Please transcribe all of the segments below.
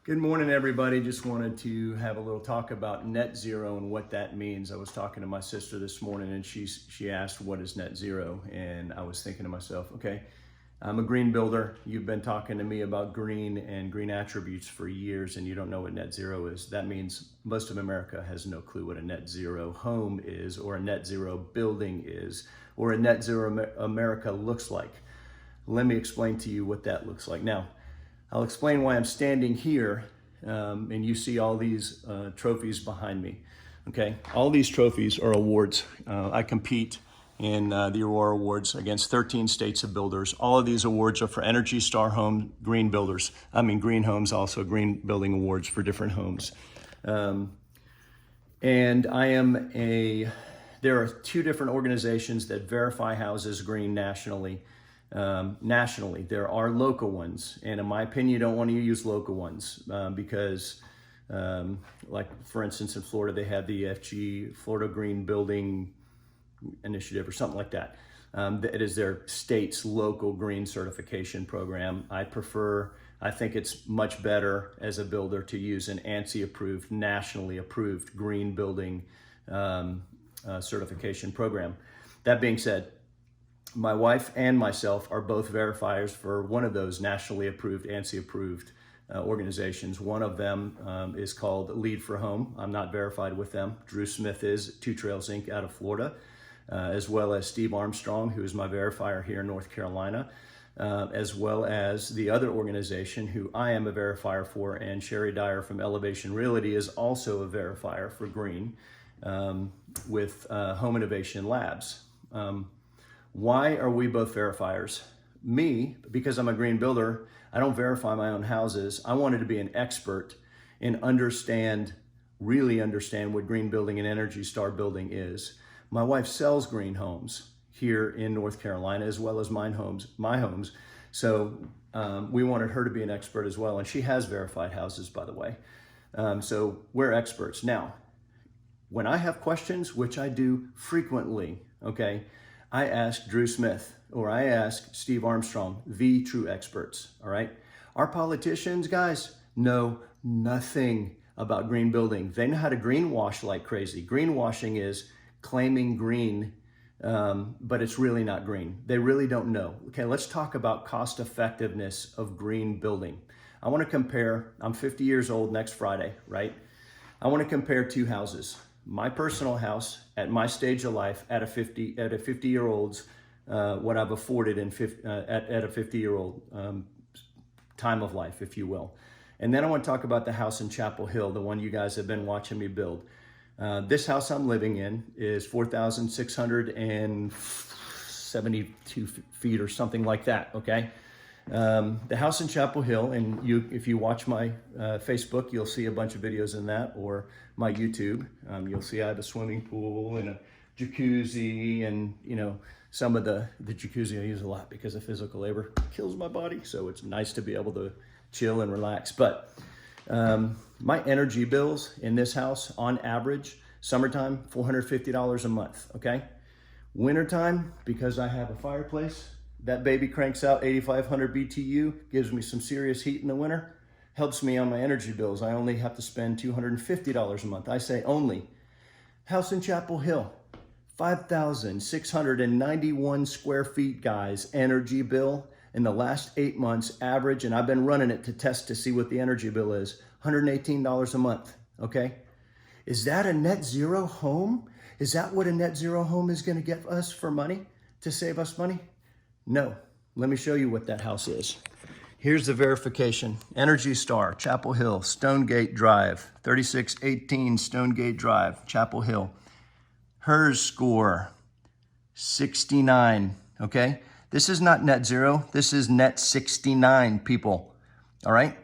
Good morning, everybody. Just wanted to have a little talk about net zero and what that means. I was talking to my sister this morning and she asked, what is net zero? And I was thinking to myself, okay, I'm a green builder. You've been talking to me about green and green attributes for years and you don't know what net zero is. That means most of America has no clue what a net zero home is, or a net zero building is, or a net zero America looks like. Let me explain to you what that looks like. Now, I'll explain why I'm standing here and you see all these trophies behind me. Okay, all these trophies are awards. I compete in the Aurora Awards against 13 states of builders. All of these awards are for Energy Star Home green builders. Green homes, also green building awards for different homes. And there are two different organizations that verify houses green nationally. There are local ones, and in my opinion, you don't want to use local ones because, like for instance, in Florida, they have the FG, Florida Green Building Initiative or something like that. It is their state's local green certification program. I think it's much better as a builder to use an ANSI approved, nationally approved green building certification program. That being said, my wife and myself are both verifiers for one of those nationally approved, ANSI approved organizations. One of them is called Lead for Home. I'm not verified with them. Drew Smith is, Two Trails Inc. out of Florida, as well as Steve Armstrong, who is my verifier here in North Carolina, as well as the other organization who I am a verifier for, and Sherry Dyer from Elevation Realty is also a verifier for green with Home Innovation Labs. Why are we both verifiers? Me, because I'm a green builder, I don't verify my own houses. I wanted to be an expert and really understand what green building and Energy Star building is. My wife sells green homes here in North Carolina, as well as my homes. So we wanted her to be an expert as well. And she has verified houses, by the way. So we're experts. Now, when I have questions, which I do frequently, okay, I ask Drew Smith or I ask Steve Armstrong, the true experts, all right? Our politicians, guys, know nothing about green building. They know how to greenwash like crazy. Greenwashing is claiming green, but it's really not green. They really don't know. Okay, let's talk about cost effectiveness of green building. I want to compare, I'm 50 years old next Friday, right? I want to compare two houses. My personal house at my stage of life at a 50-year-old's, what I've afforded at a 50-year-old time of life, if you will. And then I want to talk about the house in Chapel Hill, the one you guys have been watching me build. This house I'm living in is 4,672 feet or something like that, okay? The house in Chapel Hill, and if you watch my Facebook, you'll see a bunch of videos in that, or my YouTube. You'll see I have a swimming pool and a jacuzzi, and some of the jacuzzi I use a lot because of physical labor kills my body, so it's nice to be able to chill and relax. But my energy bills in this house, on average, summertime, $450 a month, okay? Wintertime, because I have a fireplace, that baby cranks out 8,500 BTU, gives me some serious heat in the winter, helps me on my energy bills. I only have to spend $250 a month. I say only. House in Chapel Hill, 5,691 square feet, guys, energy bill in the last 8 months average, and I've been running it to test to see what the energy bill is, $118 a month, okay? Is that a net zero home? Is that what a net zero home is gonna get us for money, to save us money? No. Let me show you what that house is. Here's the verification. Energy Star, Chapel Hill, Stonegate Drive, 3618 Stonegate Drive, Chapel Hill. HERS score, 69, okay? This is not net zero. This is net 69, people, all right?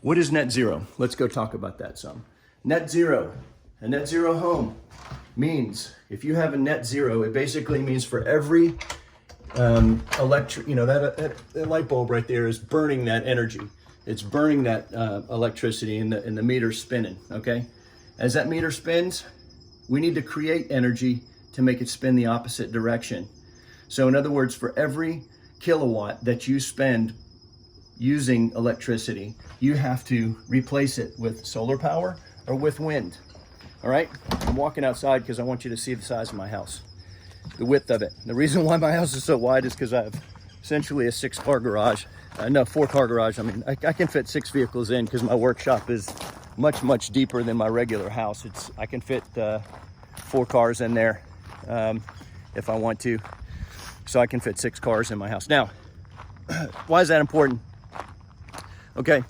What is net zero? Let's go talk about that some. Net zero, a net zero home means, if you have a net zero, it basically means for every that light bulb right there is burning that energy. It's burning that electricity and the meter's spinning, okay? As that meter spins, we need to create energy to make it spin the opposite direction. So in other words, for every kilowatt that you spend using electricity, you have to replace it with solar power or with wind. All right, I'm walking outside because I want you to see the size of my house, the width of it. The reason why my house is so wide is because I have essentially a 4-car garage. I mean, I can fit 6 vehicles in because my workshop is much deeper than my regular house. I can fit 4 cars in there if I want to. So I can fit 6 cars in my house. Now, why is that important? Okay,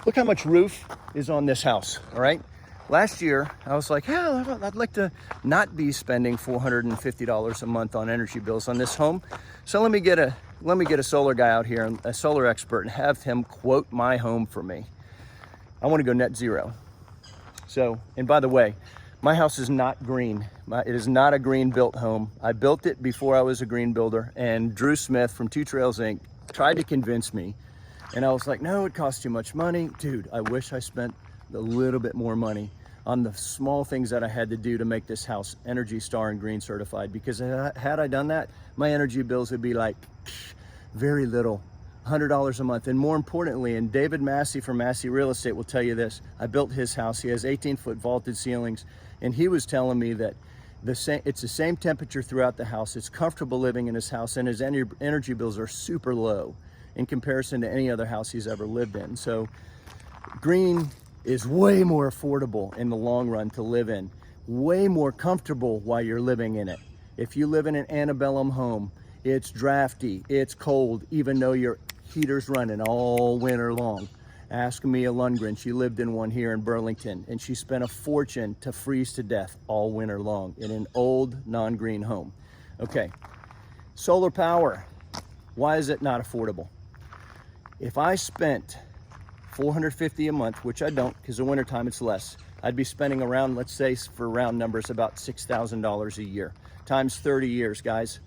look how much roof is on this house, all right? Last year, I was like, hell, I'd like to not be spending $450 a month on energy bills on this home. So let me get a solar guy out here, a solar expert, and have him quote my home for me. I want to go net zero. So, and by the way, my house is not green. It is not a green built home. I built it before I was a green builder, and Drew Smith from Two Trails Inc. tried to convince me. And I was like, no, it costs too much money. Dude, I wish I spent a little bit more money on the small things that I had to do to make this house Energy Star and Green certified, because had I done that, my energy bills would be like very little, $100 a month. And more importantly, and David Massey from Massey Real Estate will tell you this, I built his house. He has 18-foot vaulted ceilings, and he was telling me that it's the same temperature throughout the house. It's comfortable living in his house, and his energy bills are super low in comparison to any other house he's ever lived in. So green is way more affordable in the long run to live in, way more comfortable while you're living in it. If you live in an antebellum home, it's drafty, it's cold, even though your heater's running all winter long. Ask Mia Lundgren, she lived in one here in Burlington, and she spent a fortune to freeze to death all winter long in an old non-green home. Okay, solar power, why is it not affordable? If I spent $450 a month, which I don't, because in wintertime it's less, I'd be spending around, let's say for round numbers, about $6,000 a year, times 30 years, guys.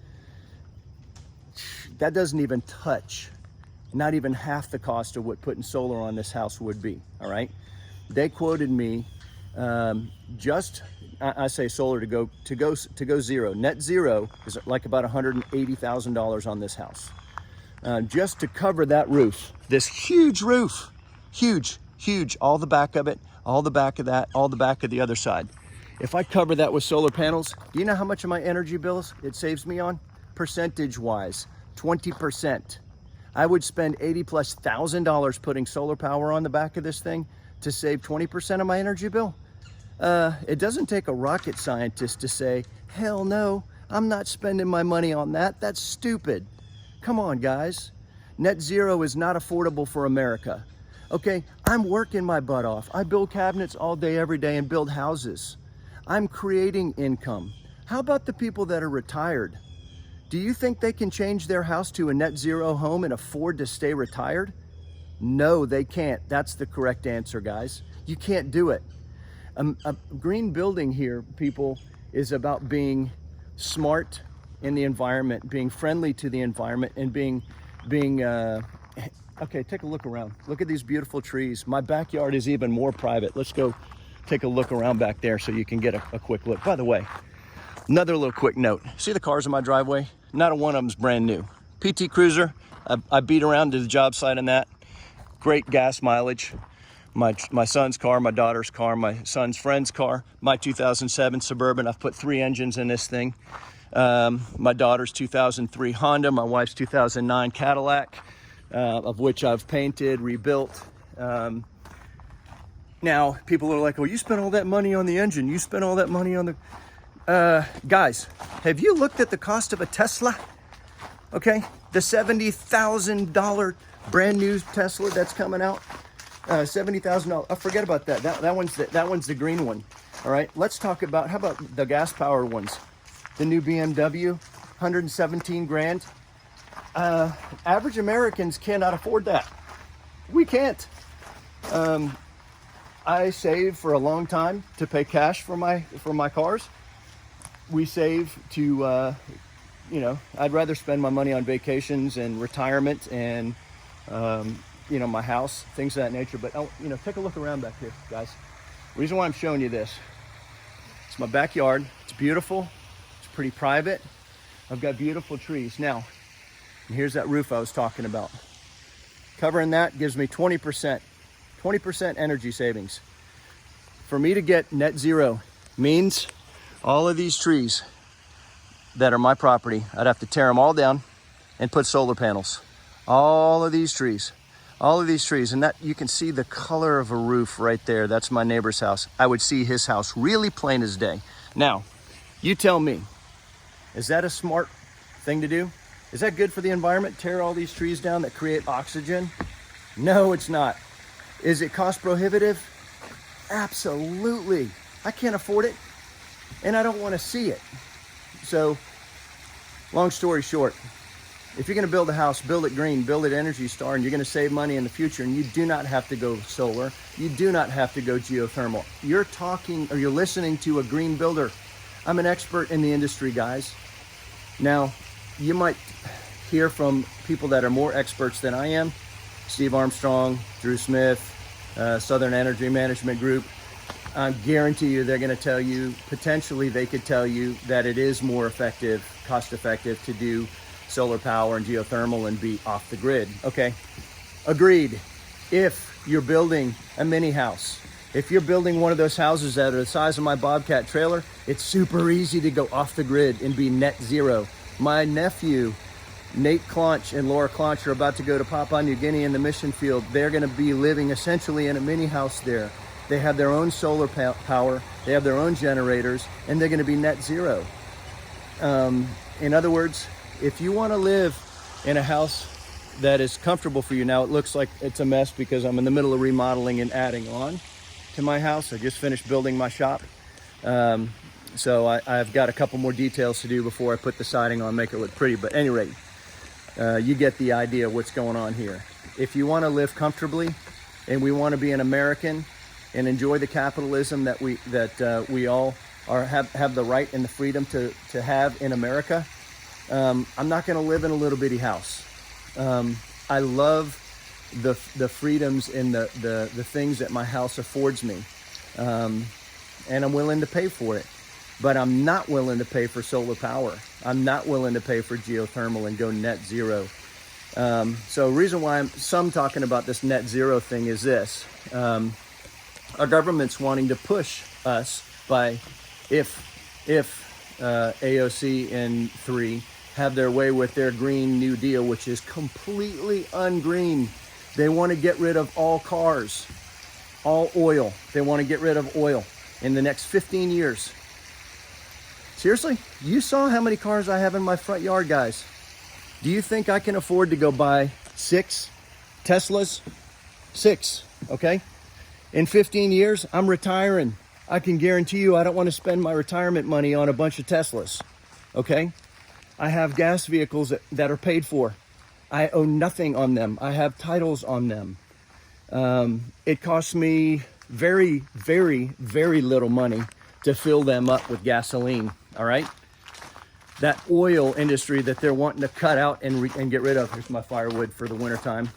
That doesn't even touch, not even half the cost of what putting solar on this house would be, all right? They quoted me I say solar to go zero. Net zero is like about $180,000 on this house. Just to cover that roof, this huge roof, huge, all the back of it, all the back of that, all the back of the other side. If I cover that with solar panels, do you know how much of my energy bills it saves me on? Percentage-wise, 20%. I would spend $80,000+ putting solar power on the back of this thing to save 20% of my energy bill. It doesn't take a rocket scientist to say, hell no, I'm not spending my money on that. That's stupid. Come on, guys. Net zero is not affordable for America. Okay, I'm working my butt off. I build cabinets all day, every day, and build houses. I'm creating income. How about the people that are retired? Do you think they can change their house to a net zero home and afford to stay retired? No, they can't. That's the correct answer, guys. You can't do it. A green building here, people, is about being smart in the environment, being friendly to the environment, and being okay, take a look around. Look at these beautiful trees. My backyard is even more private. Let's go take a look around back there so you can get a quick look. By the way, another little quick note. See the cars in my driveway? Not a one of them's brand new. PT Cruiser, I beat around to the job site on that. Great gas mileage. My son's car, my daughter's car, my son's friend's car, my 2007 Suburban. I've put 3 engines in this thing. My daughter's 2003 Honda, my wife's 2009 Cadillac, of which I've painted, rebuilt. Now, people are like, well, you spent all that money on the engine. You spent all that money on the... guys, have you looked at the cost of a Tesla? Okay, the $70,000 brand new Tesla that's coming out. $70,000. Oh, forget about that. That one's the green one. All right, let's talk about, how about the gas powered ones? The new BMW, 117 grand. Average Americans cannot afford that. We can't. I save for a long time to pay cash for my cars. We save to, I'd rather spend my money on vacations and retirement and, my house, things of that nature. But, take a look around back here, guys. The reason why I'm showing you this, it's my backyard. It's beautiful. It's pretty private. I've got beautiful trees. Now, and here's that roof I was talking about. Covering that gives me 20%. 20% energy savings. For me to get net zero means all of these trees that are my property, I'd have to tear them all down and put solar panels. All of these trees. And that, you can see the color of a roof right there. That's my neighbor's house. I would see his house really plain as day. Now, you tell me, is that a smart thing to do? Is that good for the environment? Tear all these trees down that create oxygen? No, it's not. Is it cost prohibitive? Absolutely. I can't afford it, and I don't want to see it. So, long story short, if you're going to build a house, build it green, build it Energy Star, and you're going to save money in the future, and you do not have to go solar, you do not have to go geothermal. You're talking, or you're listening to a green builder. I'm an expert in the industry, guys. Now, you might hear from people that are more experts than I am. Steve Armstrong, Drew Smith, Southern Energy Management Group. I guarantee you they're going to tell you, potentially they could tell you that it is more effective, cost effective to do solar power and geothermal and be off the grid. Okay, agreed. If you're building a mini house, if you're building one of those houses that are the size of my Bobcat trailer, it's super easy to go off the grid and be net zero. My nephew, Nate Claunch and Laura Claunch, are about to go to Papua New Guinea in the mission field. They're going to be living essentially in a mini house there. They have their own solar power, they have their own generators, and they're going to be net zero. In other words, if you want to live in a house that is comfortable for you, now it looks like it's a mess because I'm in the middle of remodeling and adding on to my house. I just finished building my shop. So I've got a couple more details to do before I put the siding on, make it look pretty. But at any rate, you get the idea of what's going on here. If you want to live comfortably and we want to be an American and enjoy the capitalism that we all have the right and the freedom to have in America, I'm not going to live in a little bitty house. I love the freedoms and the things that my house affords me, and I'm willing to pay for it. But I'm not willing to pay for solar power. I'm not willing to pay for geothermal and go net zero. So the reason why I'm talking about this net zero thing is this. Our government's wanting to push us by, if AOC and 3 have their way with their Green New Deal, which is completely ungreen. They want to get rid of all cars, all oil. They want to get rid of oil in the next 15 years. Seriously? You saw how many cars I have in my front yard, guys. Do you think I can afford to go buy 6 Teslas? 6, okay? In 15 years, I'm retiring. I can guarantee you I don't want to spend my retirement money on a bunch of Teslas, okay? I have gas vehicles that are paid for. I owe nothing on them. I have titles on them. It costs me very, very, very little money to fill them up with gasoline, all right? That oil industry that they're wanting to cut out and get rid of. Here's my firewood for the wintertime.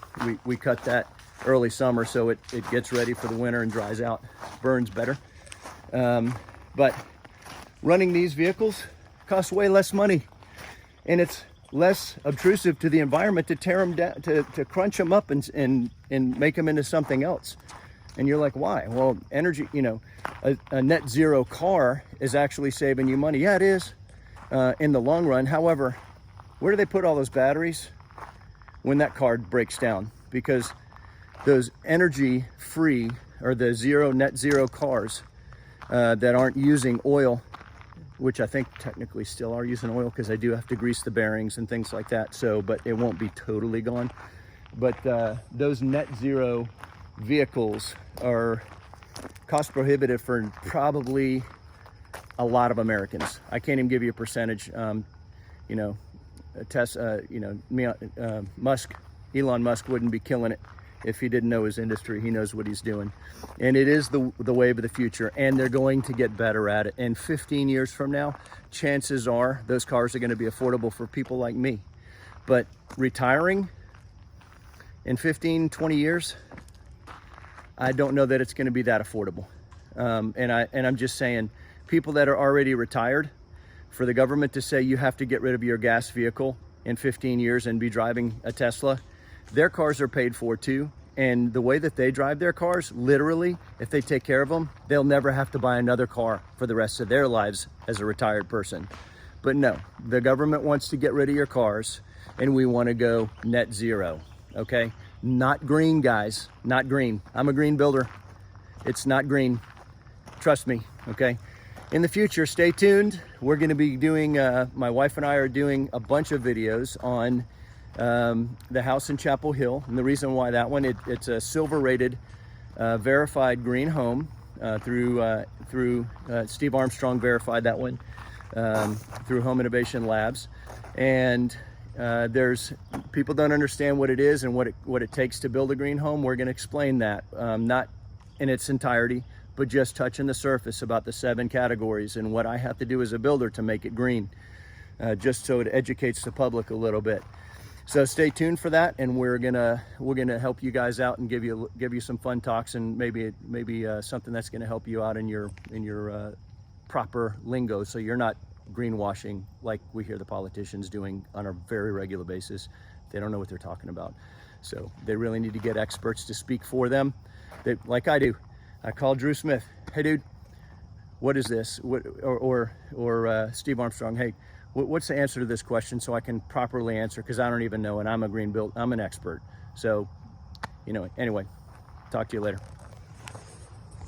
We cut that early summer so it gets ready for the winter and dries out, burns better. But running these vehicles costs way less money, and it's less obtrusive to the environment to tear them down, to crunch them up and make them into something else. And you're like, why? Well, energy, a net zero car is actually saving you money. Yeah, it is in the long run. However, where do they put all those batteries when that car breaks down? Because those energy free or the net zero cars that aren't using oil, which I think technically still are using oil because I do have to grease the bearings and things like that. So, but it won't be totally gone. But those net zero vehicles are cost prohibitive for probably a lot of Americans. I can't even give you a percentage. Elon Musk wouldn't be killing it if he didn't know his industry. He knows what he's doing. And it is the wave of the future, and they're going to get better at it. And 15 years from now, chances are those cars are going to be affordable for people like me. But retiring in 15, 20 years, I don't know that it's going to be that affordable. And I'm just saying, people that are already retired, for the government to say you have to get rid of your gas vehicle in 15 years and be driving a Tesla, their cars are paid for too. And the way that they drive their cars, literally, if they take care of them, they'll never have to buy another car for the rest of their lives as a retired person. But no, the government wants to get rid of your cars, and we want to go net zero, okay? Not green, guys, not green. I'm a green builder. It's not green. Trust me, okay? In the future, stay tuned. We're gonna be doing, my wife and I are doing a bunch of videos on the house in Chapel Hill. And the reason why that one, it's a silver rated, verified green home through Steve Armstrong verified that one through Home Innovation Labs. And there's people don't understand what it is and what it takes to build a green home. We're gonna explain that, not in its entirety, but just touching the surface about the 7 categories and what I have to do as a builder to make it green, just so it educates the public a little bit. So stay tuned for that, and we're gonna help you guys out and give you some fun talks, and maybe something that's gonna help you out in your proper lingo, so you're not greenwashing like we hear the politicians doing on a very regular basis. They don't know what they're talking about, so they really need to get experts to speak for them. Like I do. I call Drew Smith. Hey, dude, what is this? Or Steve Armstrong. Hey, what's the answer to this question, so I can properly answer, because I don't even know, and I'm an expert. So, anyway, talk to you later.